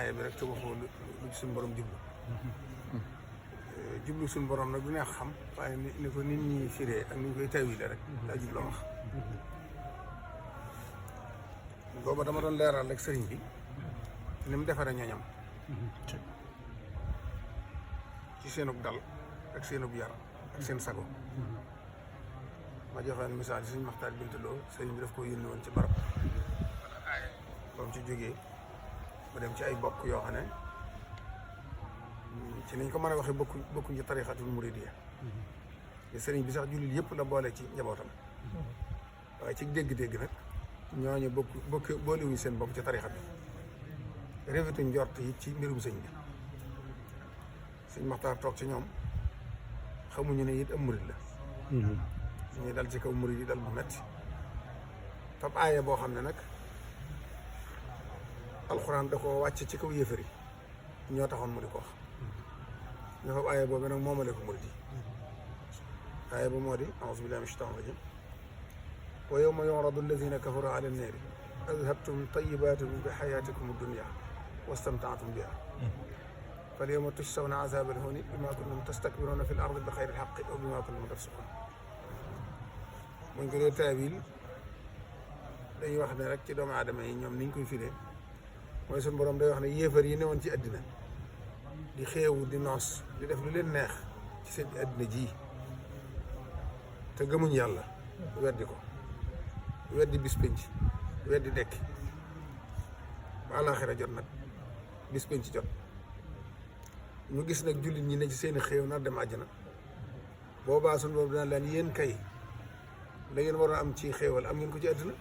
aaya bi rek te waxoo lu suñu borom jublu jublu suñu borom nag du neex xam waaye ni ko nit ñi firee ak ni ñu koy tawile rek daa jubloo wax booba dama doon leeral rek sëriñ bi ni mu defaree ñoñam ci seenub dal ak seenub yar ak seen sago ma joxoon misaal yi suñu Maxtaar Bintaloo sëriñ bi daf ko yónni woon ci barab ba mu ci jógee ba dem ci ay bokk yoo xam ne ci niñ ko mën a waxee bokkuñ ci tarixatul muridiyya te sëriñ bi sax jullit yëpp la boole ci njabootam waaye ci dégg-dégg nag ñooñu bokk boolewuñ seen bopp ci tarixa bi rafetuñ njort yi ci mbirum sëñ bi sëñ Maxtaar toog ci ñoom xamuñu ne it am murid la ñuy dal ci kaw murid yi dal bu metti fab aaya boo xam ne nag alxuraan da ko wàcc ci kaw yéefar yi ñoo taxoon mu di ko wax ñoo fab aaya boobu nag moomale ko murid yi aaya ba moo di a'uuzu billaahi mina shaytaani rajiim wa yawma yu'radu allaziina kafaru ala nnaari adhabtum tayyibaatikum bi hayaatikum ad-dunya wastamta'tum bihaa fal yawma tujzawna 'azaabal huuni bimaa kuntum tastakbiruuna fil ardi bi xayril haqqi wa bimaa kuntum tafsiquun buñ ko dee taawil dañuy wax ne rek ci doomu aadama yi ñoom niñ koy firee mooy suñu borom day wax ne yéefar yi newoon ci àddina di xeewu di noos di def lu leen neex ci seen àddina ji te gëmuñ yàlla weddi ko weddi bis penc weddi dekki ba àllaaxira jot nag bis penc jot ñu gis nag jullit ñi ne ci seeni xeew nar dem àjjana boobaa suñu boobu dina leen yéen kay da ngeen waroon am ci xeewal am ngeen ko ci àddina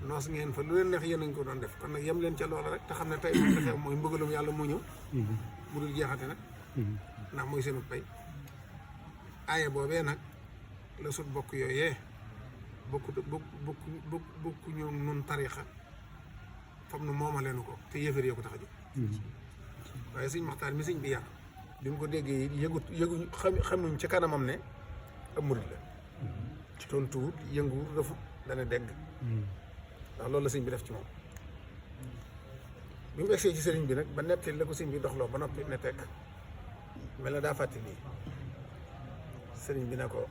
noos ngeen fa lu leen neex yéen nañ ko doon def kon nag yem leen ca loola rek te xam ne tey moom la xew mooy mbëggalum yàlla moo ñëw bu dul jeexate nag ndax mooy seenu pay aaya boobee nag la sut bokk yooyee bokku ñu nun tarixa fam nu mooma leenu ko te yëfër yoo ko tax a jóg waaye sëñ Maxtaar mi sëñ bi yar bi mu ko déggee yëguñ xamuñ ci kanamam ne ab murid la tontuwut yënguwut rafut dana dégg ndax loolu la sëñ bi def ci moom bi mu egsee ci sëriñ bi nag ba nettali la ko sëñ bi doxloo ba noppi ne tekk mel na daa fàtte lii sëriñ bi ne ko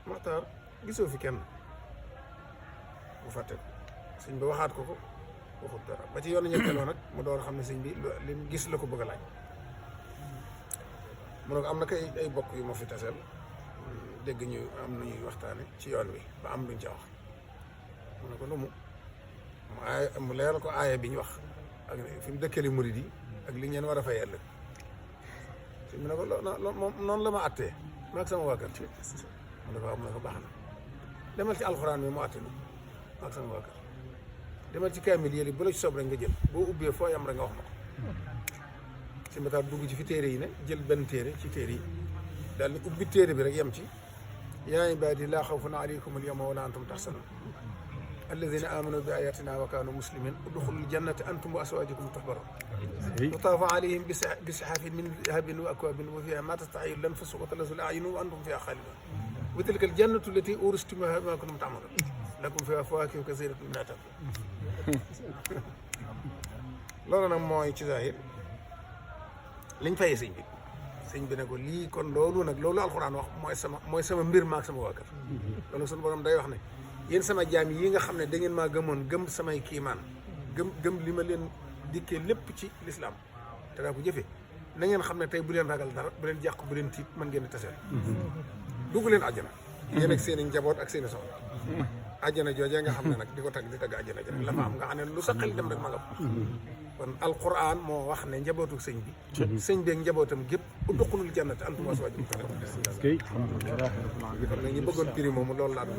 Maxtaar gisoo fi kenn mu fàtte ko sëñ bi waxaat ko waxut dara ba ci yoonu ñetteeloo nag mu door a xam ne sëñ bi li mu gis la ko bëgg a laaj mu ne ko am na kay ay bokk yu ma fi taseel dégg ñu am na ñuy waxtaane ci yoon wi ba am luñ ca wax mu ne ko lu mu leeral ko aaya bi ñu wax ak fi mu dëkkali murid yi ak li ngeen war a fay ëllëg sëñ bi ne ko moom noonu la ma attee maag sama waa kër mu ne ko waaw mu ne ko baax na demal ci alxuraan bi mu atte ni maag sama waa kër demal ci kaamil yéli bu la ci soob rek nga jël boo ubbee foo yam rek nga wax ma ko si mataar dugg ci fi téere yi ne jël benn téere ci téere yi daal ni ubbi téere bi rek yem ci yaa ibaadi laa xawfun aleykum al-yawma wa laa antum tahzanuun alladina amanu bi ayatina wa kaanu muslimin udxulul jannata antum wa aswaajukum tuhbaruun yutaafu alayhim bi sihafin min dahabin wa akwaabin wa fiihaa maa tastahii l-anfusu wa talazzu l-a'yunu wa antum fiihaa xaaliduun wa tilka l-jannatu llatii uuristumuuhaa bimaa kuntum ta'maluun lakum fiihaa fawaakihu kasiiratun mimmaa ta'kuluun loolu nag mooy ci zaahir liñ fayee sëñ bi ne ko lii kon loolu alxuraan wax mooy sama mbir maak sama waa kër loolu sunu borom day wax ne yéen sama jaam yi nga xam ne da ngeen maa gëmoon gëm samay kiimaan gëm li ma leen dikkee lépp ci lislaam te daa ko jëfee na ngeen xam ne tey bu leen ragal dara bu leen jàq bu leen tiit mën ngeen di taseel dugg leen àjjana yéen ak seen i njaboot ak seen i soxna àjjana joojee nga xam ne nag di ko tagg àjjana ji rek la fa am nga xam ne lu sa xel dem rek ma nga kon alquran moo wax ne njabootu sëñ bi sëñ bi ak njabootam gépp udxulul jannata antum wa azwaajukum tuhbaruun kon nag ñu bëggoon prix moomu loolu laa doon